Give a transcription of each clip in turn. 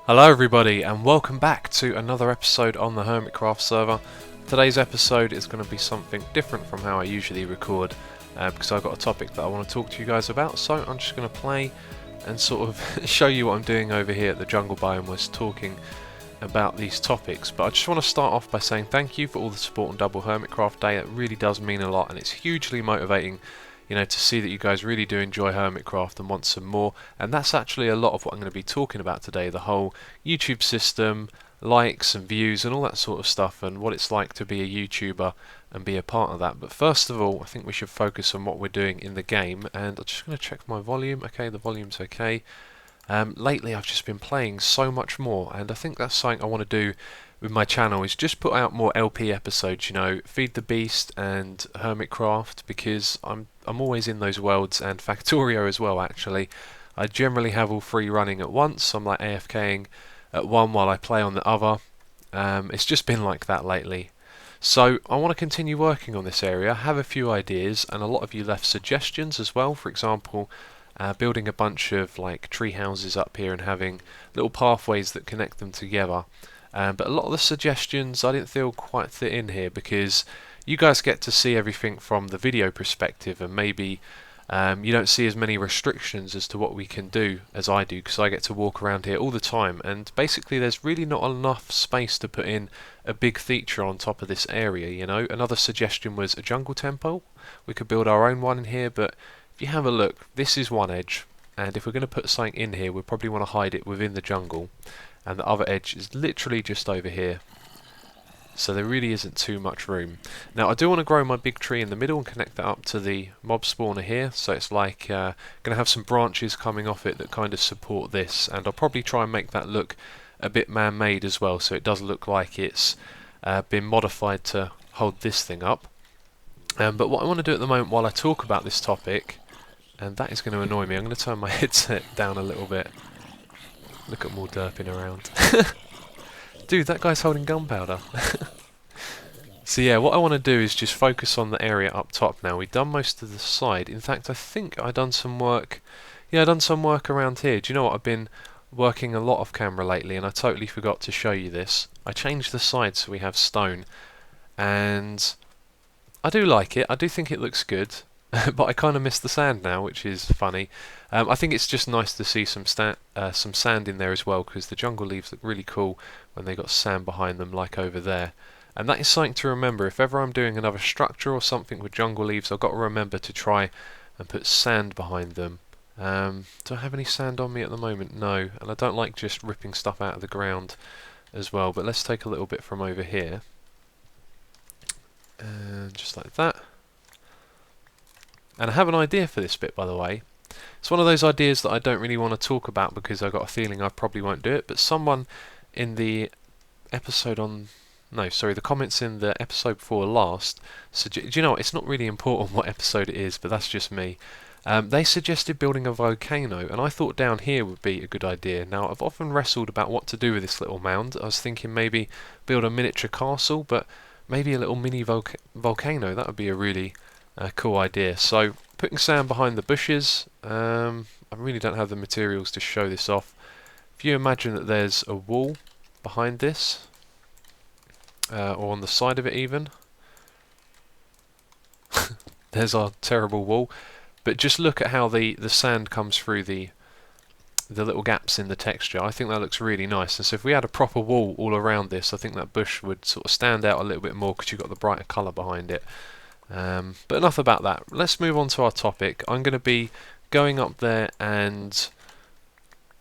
Hello everybody and welcome back to another episode on the Hermitcraft server. Today's episode is going to be something different from how I usually record because I've got a topic that I want to talk to you guys about, so I'm just going to play and sort of show you what I'm doing over here at the jungle biome whilst talking about these topics. But I just want to start off by saying thank you for all the support on Double Hermitcraft Day. It really does mean a lot and it's hugely motivating, you know, to see that you guys really do enjoy Hermitcraft and want some more. And that's actually a lot of what I'm going to be talking about today, the whole YouTube system, likes and views and all that sort of stuff, and what it's like to be a YouTuber and be a part of that. But first of all, I think we should focus on what we're doing in the game, and I'm just going to check my volume. Okay, the volume's okay. Lately I've just been playing so much more, and I think that's something I want to do with my channel, is just put out more LP episodes, you know, Feed the Beast and Hermitcraft, because I'm always in those worlds, and Factorio as well actually. I generally have all three running at once. I'm like AFKing at one while I play on the other. It's just been like that lately. So I want to continue working on this area, have a few ideas, and a lot of you left suggestions as well. For example, building a bunch of like tree houses up here and having little pathways that connect them together. But a lot of the suggestions I didn't feel quite fit in here, because you guys get to see everything from the video perspective, and maybe you don't see as many restrictions as to what we can do as I do, because I get to walk around here all the time, and basically there's really not enough space to put in a big feature on top of this area, you know. Another suggestion was a jungle temple. We could build our own one in here, but if you have a look, this is one edge, and if we're going to put something in here, we probably want to hide it within the jungle, and the other edge is literally just over here. So there really isn't too much room. Now I do want to grow my big tree in the middle and connect that up to the mob spawner here, so it's like going to have some branches coming off it that kind of support this, and I'll probably try and make that look a bit man-made as well, so it does look like it's been modified to hold this thing up. But what I want to do at the moment while I talk about this topic, and that is going to annoy me, I'm going to turn my headset down a little bit. Look at them all derping around. Dude, that guy's holding gunpowder. So yeah, what I want to do is just focus on the area up top now. We've done most of the side. In fact, I think I've done some work. Yeah, I've done some work around here. Do you know what? I've been working a lot off camera lately, and I totally forgot to show you this. I changed the side so we have stone, and I do like it. I do think it looks good. But I kind of miss the sand now, which is funny. I think it's just nice to see some sand in there as well, because the jungle leaves look really cool when they got sand behind them, like over there. And that is something to remember. If ever I'm doing another structure or something with jungle leaves, I've got to remember to try and put sand behind them. Do I have any sand on me at the moment? No. And I don't like just ripping stuff out of the ground as well. But let's take a little bit from over here. And just like that. And I have an idea for this bit, by the way. It's one of those ideas that I don't really want to talk about because I've got a feeling I probably won't do it, but someone in the episode on... No, sorry, the comments in the episode before last... Do you know what? It's not really important what episode it is, but that's just me. They suggested building a volcano, and I thought down here would be a good idea. Now, I've often wrestled about what to do with this little mound. I was thinking maybe build a miniature castle, but maybe a little mini volcano. That would be a really... cool idea. So putting sand behind the bushes, I really don't have the materials to show this off. If you imagine that there's a wall behind this, or on the side of it even, there's our terrible wall, but just look at how the sand comes through the little gaps in the texture. I think that looks really nice, and so if we had a proper wall all around this, I think that bush would sort of stand out a little bit more because you've got the brighter colour behind it. But enough about that. Let's move on to our topic. I'm going to be going up there and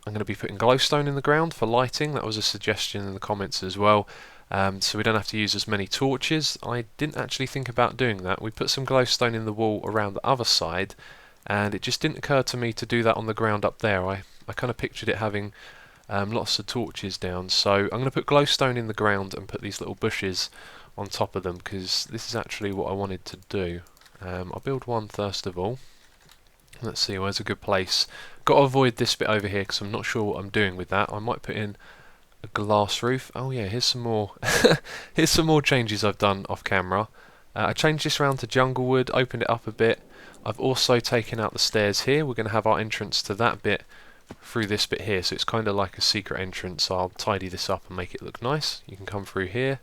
I'm going to be putting glowstone in the ground for lighting. That was a suggestion in the comments as well. So we don't have to use as many torches. I didn't actually think about doing that. We put some glowstone in the wall around the other side, and it just didn't occur to me to do that on the ground up there. I kind of pictured it having lots of torches down. So I'm going to put glowstone in the ground and put these little bushes on top of them, because this is actually what I wanted to do. I'll build one first of all. Let's see, where's a good place? Got to avoid this bit over here because I'm not sure what I'm doing with that. I might put in a glass roof. Oh yeah, here's some more. Here's some more changes I've done off camera. I changed this round to jungle wood, opened it up a bit. I've also taken out the stairs here. We're going to have our entrance to that bit through this bit here, so it's kind of like a secret entrance. So I'll tidy this up and make it look nice. You can come through here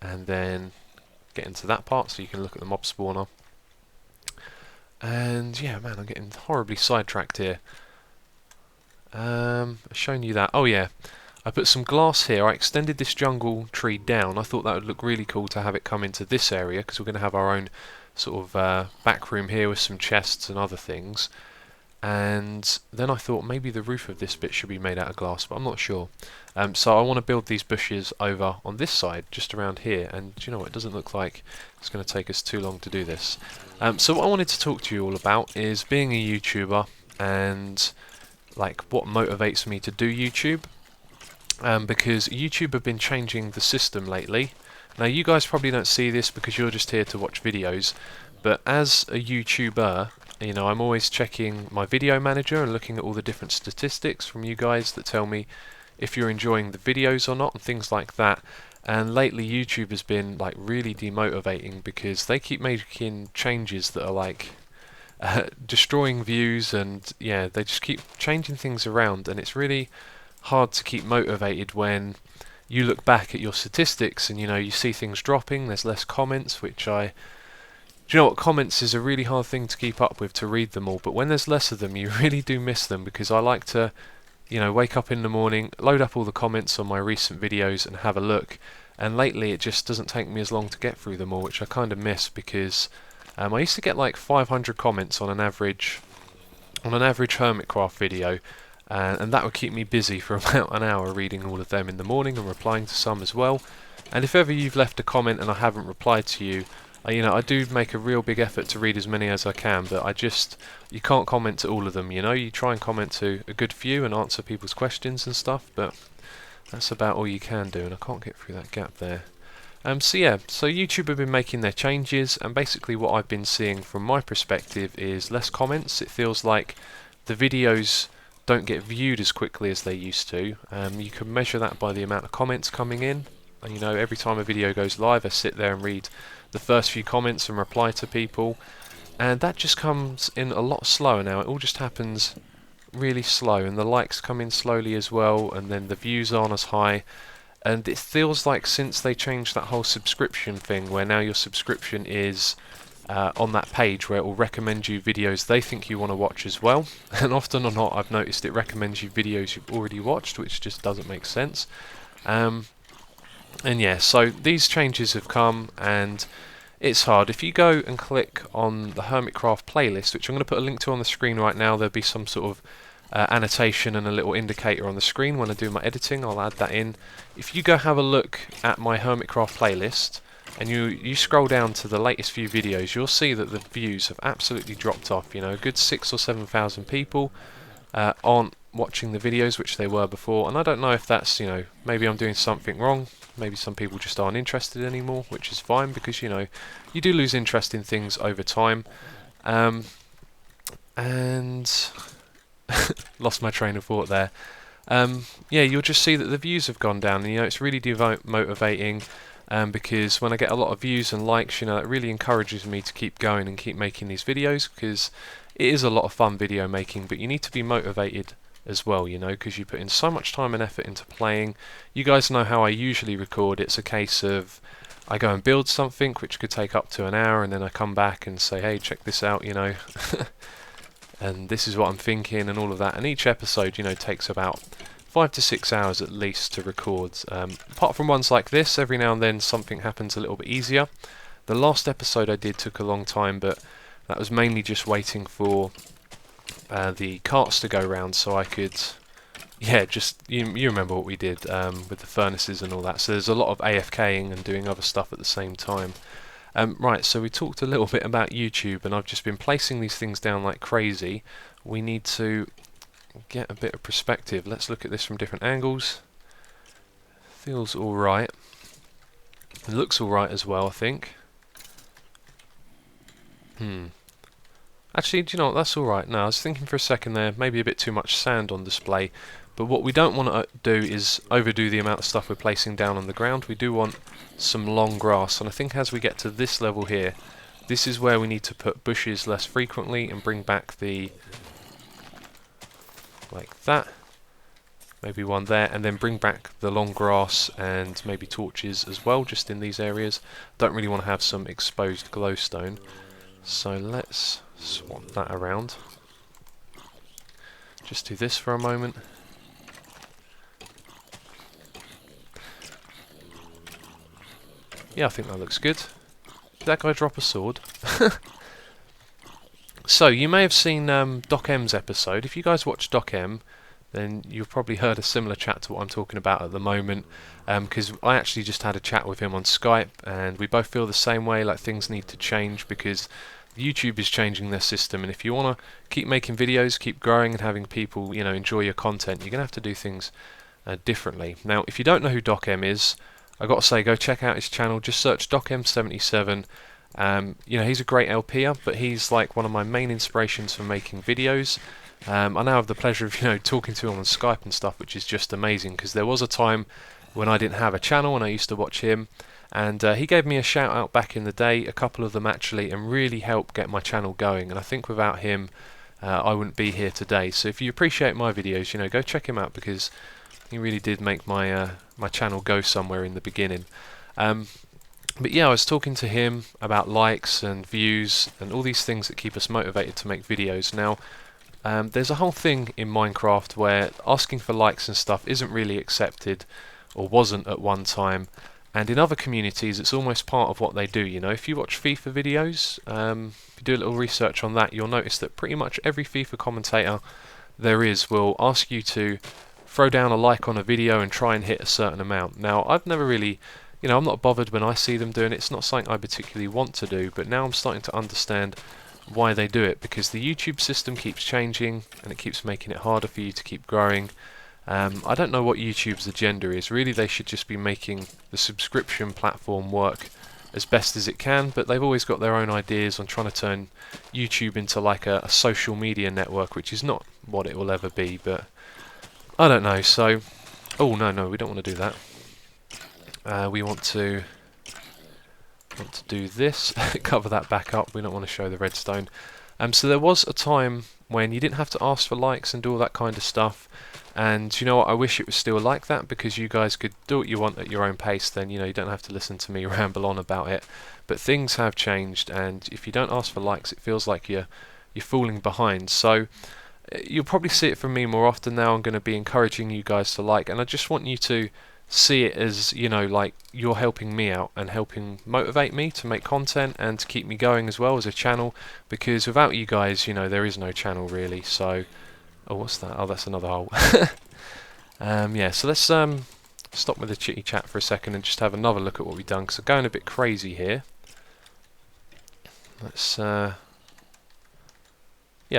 and then get into that part so you can look at the mob spawner. And yeah, man, I'm getting horribly sidetracked here. I've shown you that. Oh yeah, I put some glass here. I extended this jungle tree down. I thought that would look really cool to have it come into this area, because we're going to have our own sort of back room here with some chests and other things. And then I thought maybe the roof of this bit should be made out of glass, but I'm not sure. So I want to build these bushes over on this side, just around here, and you know what, it doesn't look like it's going to take us too long to do this. So what I wanted to talk to you all about is being a YouTuber and like what motivates me to do YouTube, because YouTube have been changing the system lately. Now you guys probably don't see this because you're just here to watch videos, but as a YouTuber, you know, I'm always checking my video manager and looking at all the different statistics from you guys that tell me if you're enjoying the videos or not and things like that. And lately YouTube has been like really demotivating because they keep making changes that are like destroying views, and yeah, they just keep changing things around, and it's really hard to keep motivated when you look back at your statistics and you know you see things dropping, there's less comments, which do you know what, comments is a really hard thing to keep up with, to read them all, but when there's less of them you really do miss them, because I like to, you know, wake up in the morning, load up all the comments on my recent videos and have a look, and lately it just doesn't take me as long to get through them all, which I kind of miss, because I used to get like 500 comments on an average Hermitcraft video, and that would keep me busy for about an hour reading all of them in the morning and replying to some as well. And if ever you've left a comment and I haven't replied to you, you know, I do make a real big effort to read as many as I can, but you can't comment to all of them, you know. You try and comment to a good few and answer people's questions and stuff, but that's about all you can do, and I can't get through that gap there. So yeah, so YouTube have been making their changes, and basically what I've been seeing from my perspective is less comments. It feels like the videos don't get viewed as quickly as they used to. You can measure that by the amount of comments coming in. And, you know, every time a video goes live I sit there and read the first few comments and reply to people, and that just comes in a lot slower now. It all just happens really slow, and the likes come in slowly as well, and then the views aren't as high. And it feels like since they changed that whole subscription thing, where now your subscription is on that page where it will recommend you videos they think you want to watch as well, and often or not I've noticed it recommends you videos you've already watched, which just doesn't make sense. And yeah, so these changes have come, and it's hard. If you go and click on the Hermitcraft playlist, which I'm going to put a link to on the screen right now, there'll be some sort of annotation and a little indicator on the screen when I do my editing. I'll add that in. If you go have a look at my Hermitcraft playlist and you scroll down to the latest few videos, you'll see that the views have absolutely dropped off. You know, a good 6,000 or 7,000 people aren't watching the videos, which they were before, and I don't know if that's, you know, maybe I'm doing something wrong. Maybe some people just aren't interested anymore, which is fine, because, you know, you do lose interest in things over time. And lost my train of thought there. Yeah, you'll just see that the views have gone down, and, you know, it's really motivating, because when I get a lot of views and likes, you know, it really encourages me to keep going and keep making these videos, because it is a lot of fun video making, but you need to be motivated as well, you know, because you put in so much time and effort into playing. You guys know how I usually record. It's a case of I go and build something, which could take up to an hour, and then I come back and say, hey, check this out, you know, and this is what I'm thinking and all of that. And each episode, you know, takes about 5 to 6 hours at least to record. Apart from ones like this, every now and then something happens a little bit easier. The last episode I did took a long time, but that was mainly just waiting for the carts to go round so I could, yeah, just, you remember what we did with the furnaces and all that. So there's a lot of AFKing and doing other stuff at the same time. Right, so we talked a little bit about YouTube, and I've just been placing these things down like crazy. We need to get a bit of perspective. Let's look at this from different angles. Feels alright. It looks alright as well, I think. Actually, do you know what, that's alright. No, I was thinking for a second there, maybe a bit too much sand on display, but what we don't want to do is overdo the amount of stuff we're placing down on the ground. We do want some long grass, and I think as we get to this level here, this is where we need to put bushes less frequently and bring back the like that. Maybe one there, and then bring back the long grass and maybe torches as well, just in these areas. Don't really want to have some exposed glowstone, so let's swap that around. Just do this for a moment. Yeah, I think that looks good. Did that guy drop a sword? So, you may have seen Doc M's episode. If you guys watch Doc M, then you've probably heard a similar chat to what I'm talking about at the moment, because I actually just had a chat with him on Skype, and we both feel the same way, like things need to change because YouTube is changing their system, and if you want to keep making videos, keep growing and having people, you know, enjoy your content, you're going to have to do things differently. Now, if you don't know who Doc M is, I got to say, go check out his channel. Just search Doc M77. You know, he's a great LPer, but he's like one of my main inspirations for making videos. I now have the pleasure of, you know, talking to him on Skype and stuff, which is just amazing, because there was a time when I didn't have a channel and I used to watch him, and he gave me a shout out back in the day, a couple of them actually, and really helped get my channel going. And I think without him I wouldn't be here today. So if you appreciate my videos, you know, go check him out, because he really did make my my channel go somewhere in the beginning. But yeah, I was talking to him about likes and views and all these things that keep us motivated to make videos. Now, there's a whole thing in Minecraft where asking for likes and stuff isn't really accepted, or wasn't at one time, and in other communities it's almost part of what they do. You know, if you watch FIFA videos, if you do a little research on that, you'll notice that pretty much every FIFA commentator there is will ask you to throw down a like on a video and try and hit a certain amount. Now, I've never really, you know, I'm not bothered when I see them doing it. It's not something I particularly want to do, but now I'm starting to understand why they do it, because the YouTube system keeps changing and it keeps making it harder for you to keep growing. I don't know what YouTube's agenda is. Really, they should just be making the subscription platform work as best as it can, but they've always got their own ideas on trying to turn YouTube into like a social media network, which is not what it will ever be, but I don't know. So, oh no, we don't want to do that. We want to do this, cover that back up. We don't want to show the redstone. So there was a time when you didn't have to ask for likes and do all that kind of stuff, and you know what, I wish it was still like that, because you guys could do what you want at your own pace. Then, you know, you don't have to listen to me ramble on about it. But things have changed, and if you don't ask for likes, it feels like you're falling behind. So you'll probably see it from me more often now. I'm going to be encouraging you guys to like, and I just want you to see it as, you know, like you're helping me out and helping motivate me to make content and to keep me going as well as a channel, because without you guys, you know, there is no channel really. So, oh, what's that? Oh, that's another hole. Yeah, so let's stop with the chitty chat for a second and just have another look at what we've done, because I'm going a bit crazy here. Let's yeah,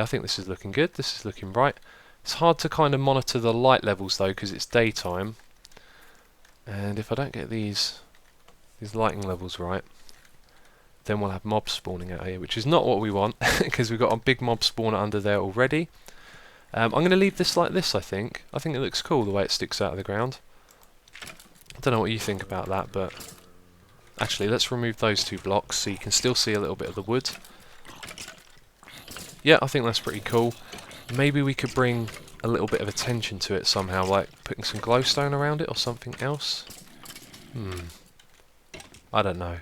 I think this is looking good. This is looking right. It's hard to kind of monitor the light levels though, because it's daytime. And if I don't get these lighting levels right, then we'll have mobs spawning out here, which is not what we want, because we've got a big mob spawner under there already. I'm going to leave this like this, I think. I think it looks cool the way it sticks out of the ground. I don't know what you think about that, but actually let's remove those two blocks so you can still see a little bit of the wood. Yeah, I think that's pretty cool. Maybe we could bring a little bit of attention to it somehow, like putting some glowstone around it or something else. I don't know.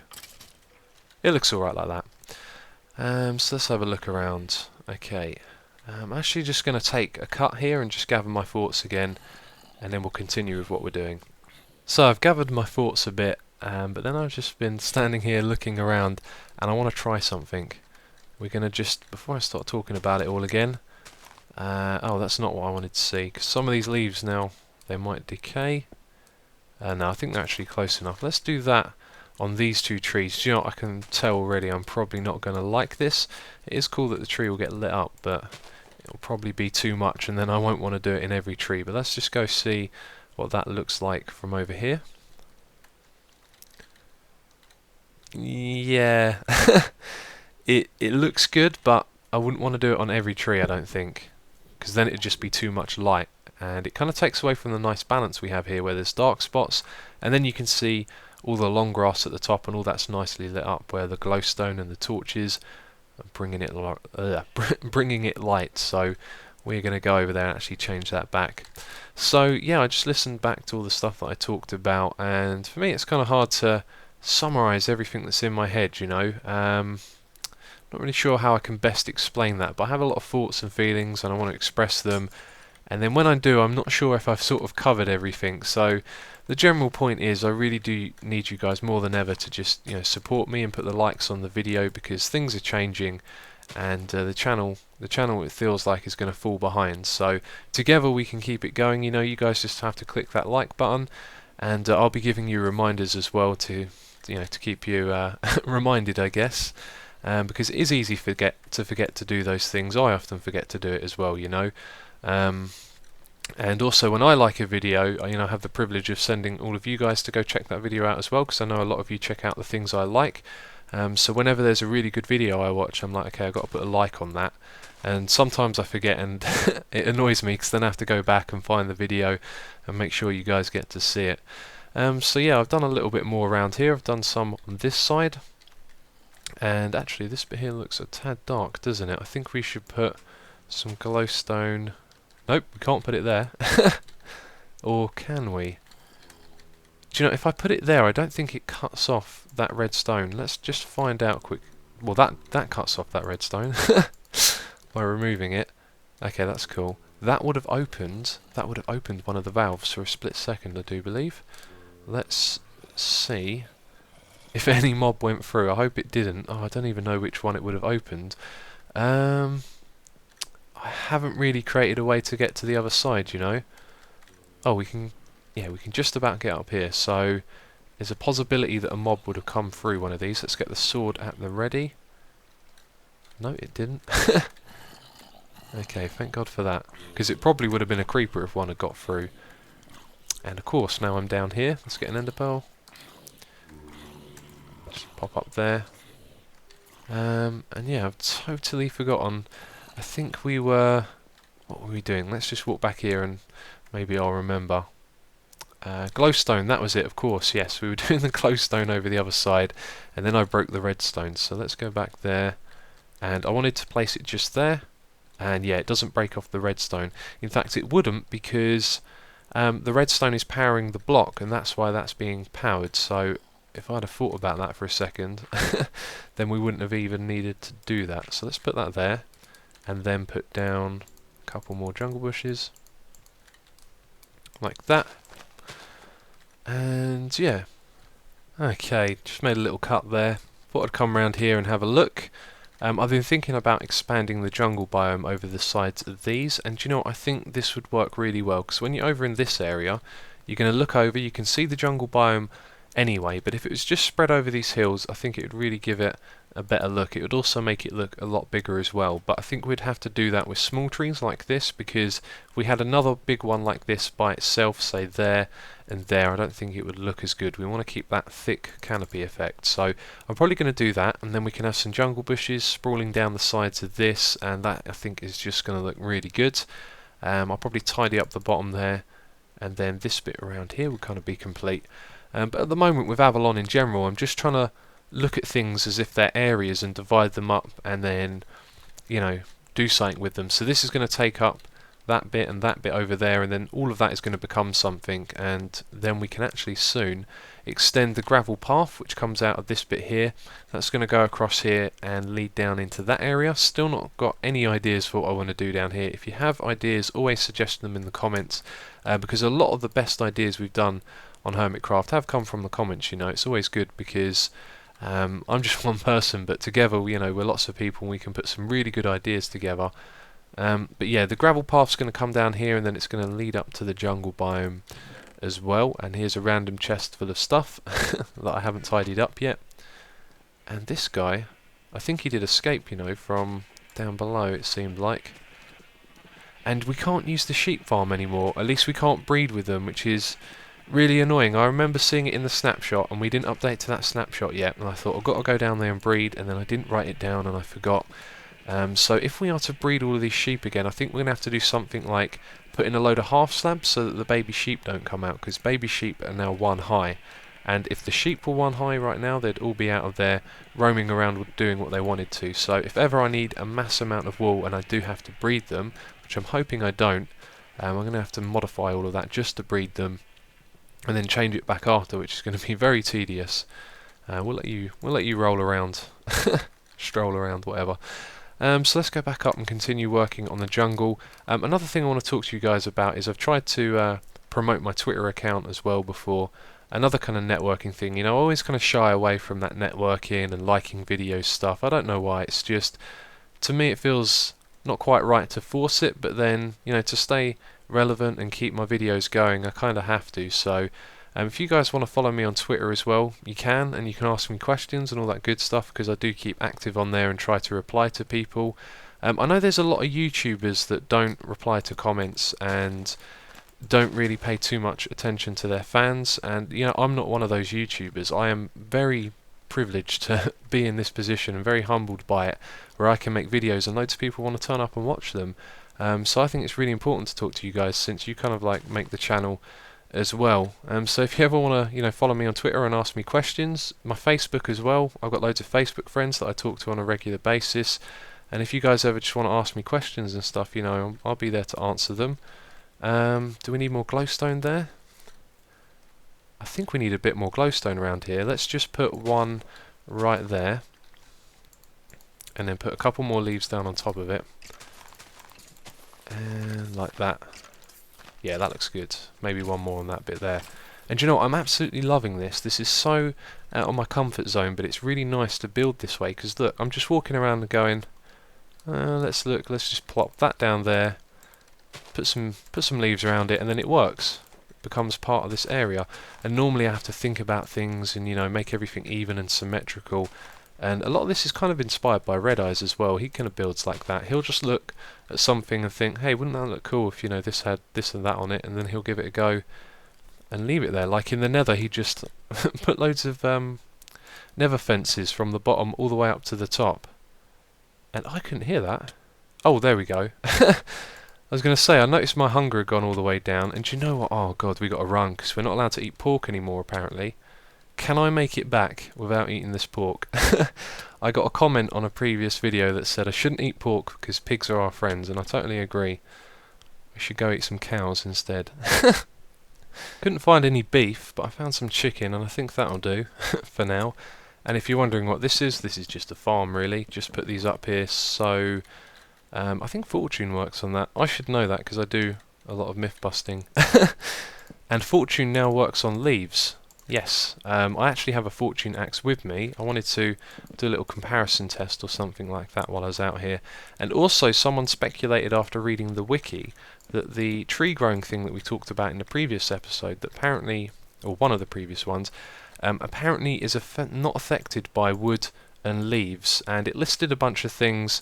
It looks alright like that. So let's have a look around. Okay. I'm actually just going to take a cut here and just gather my thoughts again, and then we'll continue with what we're doing. So I've gathered my thoughts a bit, but then I've just been standing here looking around, and I want to try something. We're going to just, before I start talking about it all again, oh, that's not what I wanted to see, because some of these leaves now, they might decay. No, I think they're actually close enough. Let's do that on these two trees. Do you know what, I can tell already I'm probably not going to like this. It is cool that the tree will get lit up, but it'll probably be too much, and then I won't want to do it in every tree. But let's just go see what that looks like from over here. Yeah, it looks good, but I wouldn't want to do it on every tree, I don't think, because then it'd just be too much light, and it kind of takes away from the nice balance we have here, where there's dark spots, and then you can see all the long grass at the top, and all that's nicely lit up, where the glowstone and the torches are bringing it light. So we're going to go over there and actually change that back. So yeah, I just listened back to all the stuff that I talked about, and for me it's kind of hard to summarize everything that's in my head, you know. Not really sure how I can best explain that, but I have a lot of thoughts and feelings and I want to express them, and then when I do, I'm not sure if I've sort of covered everything. So the general point is, I really do need you guys more than ever to just, you know, support me and put the likes on the video, because things are changing, and the channel it feels like is going to fall behind. So together we can keep it going. You know, you guys just have to click that like button, and I'll be giving you reminders as well to, you know, to keep you reminded, I guess. Because it is easy to forget to do those things. I often forget to do it as well, you know. And also, when I like a video, you know, I have the privilege of sending all of you guys to go check that video out as well, because I know a lot of you check out the things I like. So whenever there's a really good video I watch, I'm like, okay, I've got to put a like on that. And sometimes I forget, and it annoys me, because then I have to go back and find the video and make sure you guys get to see it. So yeah, I've done a little bit more around here. I've done some on this side. And actually this bit here looks a tad dark, doesn't it? I think we should put some glowstone. Nope, we can't put it there. Or can we? Do you know, if I put it there, I don't think it cuts off that red stone. Let's just find out quick. Well, that cuts off that red stone by removing it. Okay, that's cool. That would have opened one of the valves for a split second, I do believe. Let's see if any mob went through. I hope it didn't. Oh, I don't even know which one it would have opened. I haven't really created a way to get to the other side, you know. Oh, we can just about get up here. So there's a possibility that a mob would have come through one of these. Let's get the sword at the ready. No, it didn't. Okay, thank God for that, because it probably would have been a creeper if one had got through. And of course, now I'm down here. Let's get an ender pearl. Just pop up there. And yeah, I've totally forgotten. I think we were... What were we doing? Let's just walk back here and maybe I'll remember. Glowstone, that was it, of course. Yes, we were doing the glowstone over the other side, and then I broke the redstone. So let's go back there. And I wanted to place it just there. And yeah, it doesn't break off the redstone. In fact, it wouldn't, because the redstone is powering the block, and that's why that's being powered. So if I'd have thought about that for a second, then we wouldn't have even needed to do that. So let's put that there, and then put down a couple more jungle bushes, like that. And yeah, okay, just made a little cut there. Thought I'd come around here and have a look. I've been thinking about expanding the jungle biome over the sides of these, and you know what, I think this would work really well, because when you're over in this area, you're going to look over, you can see the jungle biome anyway, but if it was just spread over these hills, I think it would really give it a better look. It would also make it look a lot bigger as well, but I think we'd have to do that with small trees like this, because if we had another big one like this by itself, say there and there, I don't think it would look as good. We want to keep that thick canopy effect, so I'm probably going to do that, and then we can have some jungle bushes sprawling down the sides of this, and that I think is just going to look really good. I'll probably tidy up the bottom there, and then this bit around here will kind of be complete. But at the moment with Avalon in general, I'm just trying to look at things as if they're areas and divide them up, and then, you know, do something with them. So this is going to take up that bit and that bit over there, and then all of that is going to become something, and then we can actually soon extend the gravel path which comes out of this bit here. That's going to go across here and lead down into that area. Still not got any ideas for what I want to do down here. If you have ideas, always suggest them in the comments, because a lot of the best ideas we've done on Hermitcraft have come from the comments. You know, it's always good, because I'm just one person, but together, you know, we're lots of people and we can put some really good ideas together. But yeah, the gravel path's going to come down here, and then it's going to lead up to the jungle biome as well. And here's a random chest full of stuff that I haven't tidied up yet. And this guy, I think he did escape, you know, from down below, it seemed like. And we can't use the sheep farm anymore. At least we can't breed with them, which is really annoying. I remember seeing it in the snapshot, and we didn't update to that snapshot yet, and I thought I've got to go down there and breed, and then I didn't write it down and I forgot. So if we are to breed all of these sheep again, I think we're going to have to do something like put in a load of half slabs so that the baby sheep don't come out, because baby sheep are now 1 high, and if the sheep were 1 high right now, they'd all be out of there roaming around doing what they wanted to. So if ever I need a mass amount of wool and I do have to breed them, which I'm hoping I don't. I'm going to have to modify all of that just to breed them, and then change it back after, which is going to be very tedious. We'll let you roll around, stroll around, whatever. So let's go back up and continue working on the jungle. Another thing I want to talk to you guys about is I've tried to promote my Twitter account as well before. Another kind of networking thing, you know, I always kind of shy away from that networking and liking videos stuff. I don't know why, it's just, to me it feels not quite right to force it, but then, you know, to stay relevant and keep my videos going, I kind of have to. So if you guys want to follow me on Twitter as well, you can, and you can ask me questions and all that good stuff, because I do keep active on there and try to reply to people. I know there's a lot of YouTubers that don't reply to comments and don't really pay too much attention to their fans, and you know, I'm not one of those YouTubers. I am very privileged to be in this position and very humbled by it, where I can make videos and loads of people want to turn up and watch them. So I think it's really important to talk to you guys, since you kind of like make the channel as well. So if you ever want to, you know, follow me on Twitter and ask me questions, my Facebook as well, I've got loads of Facebook friends that I talk to on a regular basis, and if you guys ever just want to ask me questions and stuff, you know, I'll be there to answer them. Do we need more glowstone there? I think we need a bit more glowstone around here. Let's just put one right there, and then put a couple more leaves down on top of it, and like that. Yeah, that looks good. Maybe one more on that bit there. And you know what, I'm absolutely loving this. This is so out of my comfort zone, but it's really nice to build this way, because look, I'm just walking around and going, let's just plop that down there, put some leaves around it, and then it works. It becomes part of this area. And normally I have to think about things and, you know, make everything even and symmetrical. And a lot of this is kind of inspired by Red Eyes as well. He kind of builds like that. He'll just look at something and think, hey, wouldn't that look cool if, you know, this had this and that on it, and then he'll give it a go and leave it there. Like in the Nether, he just put loads of Nether fences from the bottom all the way up to the top. And I couldn't hear that. Oh, there we go. I was going to say, I noticed my hunger had gone all the way down, and do you know what? Oh god, we got to run, because we're not allowed to eat pork anymore, apparently. Can I make it back without eating this pork? I got a comment on a previous video that said I shouldn't eat pork because pigs are our friends, and I totally agree. We should go eat some cows instead. Couldn't find any beef, but I found some chicken, and I think that'll do for now. And if you're wondering what this is just a farm, really. Just put these up here, so I think Fortune works on that. I should know that because I do a lot of myth busting. And Fortune now works on leaves. Yes, I actually have a Fortune axe with me. I wanted to do a little comparison test or something like that while I was out here. And also, someone speculated after reading the wiki that the tree growing thing that we talked about in the previous episode, that apparently, or one of the previous ones, apparently is not affected by wood and leaves. And it listed a bunch of things.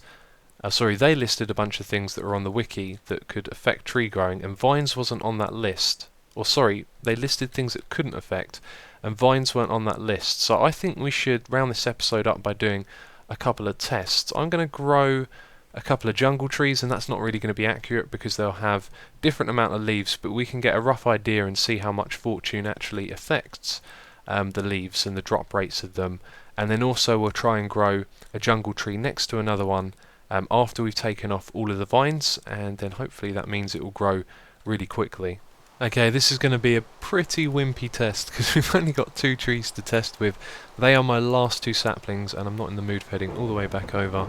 They listed a bunch of things that were on the wiki that could affect tree growing, and vines wasn't on that list. Or sorry, they listed things that couldn't affect, and vines weren't on that list. So I think we should round this episode up by doing a couple of tests. I'm going to grow a couple of jungle trees, and that's not really going to be accurate because they'll have different amount of leaves, but we can get a rough idea and see how much Fortune actually affects the leaves and the drop rates of them. And then also we'll try and grow a jungle tree next to another one after we've taken off all of the vines, and then hopefully that means it will grow really quickly. Okay, this is going to be a pretty wimpy test because we've only got 2 trees to test with. They are my last 2 saplings, and I'm not in the mood for heading all the way back over.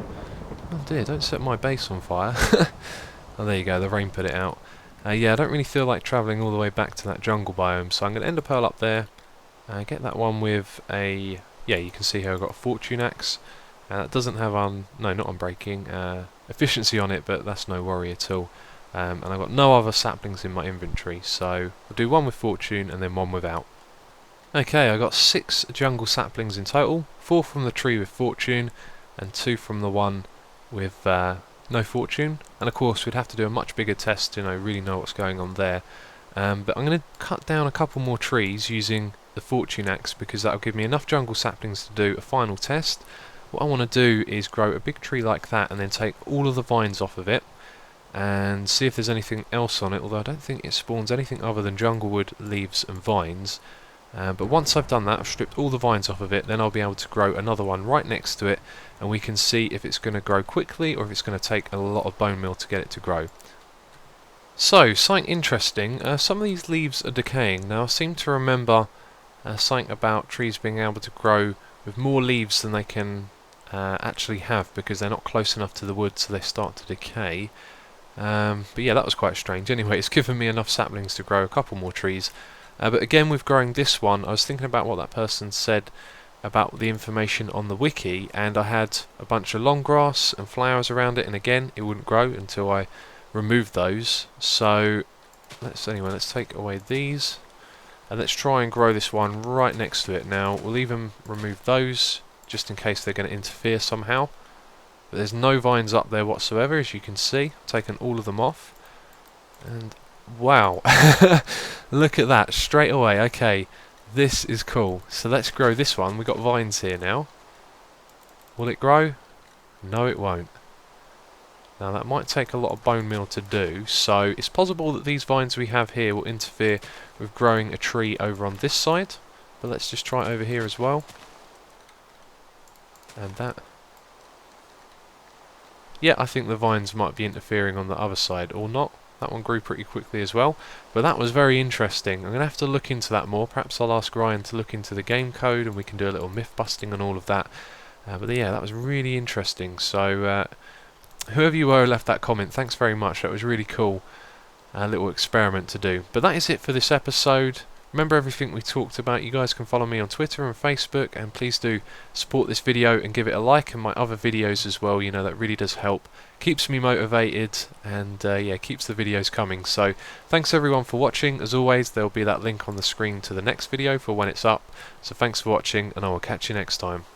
Oh dear, don't set my base on fire. Oh, there you go, the rain put it out. Yeah, I don't really feel like travelling all the way back to that jungle biome, so I'm going to end a pearl up there. Get that one with a... yeah, you can see here I've got a Fortune axe. That doesn't have, no, not unbreaking, efficiency on it, but that's no worry at all. And I've got no other saplings in my inventory, so I'll do one with Fortune and then one without. Okay, I got 6 jungle saplings in total, 4 from the tree with Fortune and 2 from the one with no Fortune. And of course we'd have to do a much bigger test to really know what's going on there. But I'm going to cut down a couple more trees using the Fortune axe because that'll give me enough jungle saplings to do a final test. What I want to do is grow a big tree like that and then take all of the vines off of it and see if there's anything else on it, although I don't think it spawns anything other than jungle wood, leaves and vines. But once I've done that, I've stripped all the vines off of it, then I'll be able to grow another one right next to it, and we can see if it's going to grow quickly or if it's going to take a lot of bone meal to get it to grow. So, something interesting, some of these leaves are decaying. Now I seem to remember something about trees being able to grow with more leaves than they can actually have because they're not close enough to the wood, so they start to decay. But yeah, that was quite strange. Anyway, it's given me enough saplings to grow a couple more trees. But again, with growing this one, I was thinking about what that person said about the information on the wiki, and I had a bunch of long grass and flowers around it, and again, it wouldn't grow until I removed those. So let's take away these, and let's try and grow this one right next to it. Now we'll even remove those just in case they're going to interfere somehow. But there's no vines up there whatsoever, as you can see. I've taken all of them off, and wow, look at that straight away. Okay, this is cool. So let's grow this one. We've got vines here now. Will it grow? No, it won't. Now that might take a lot of bone meal to do, so it's possible that these vines we have here will interfere with growing a tree over on this side. But let's just try it over here as well. And that. Yeah, I think the vines might be interfering on the other side, or not. That one grew pretty quickly as well. But that was very interesting. I'm going to have to look into that more. Perhaps I'll ask Ryan to look into the game code and we can do a little myth busting and all of that. But yeah, that was really interesting. So whoever you were who left that comment, thanks very much. That was really cool. A little experiment to do. But that is it for this episode. Remember everything we talked about. You guys can follow me on Twitter and Facebook, and please do support this video and give it a like, and my other videos as well. You know, that really does help, keeps me motivated, and yeah, keeps the videos coming. So thanks everyone for watching. As always, there'll be that link on the screen to the next video for when it's up. So thanks for watching, and I will catch you next time.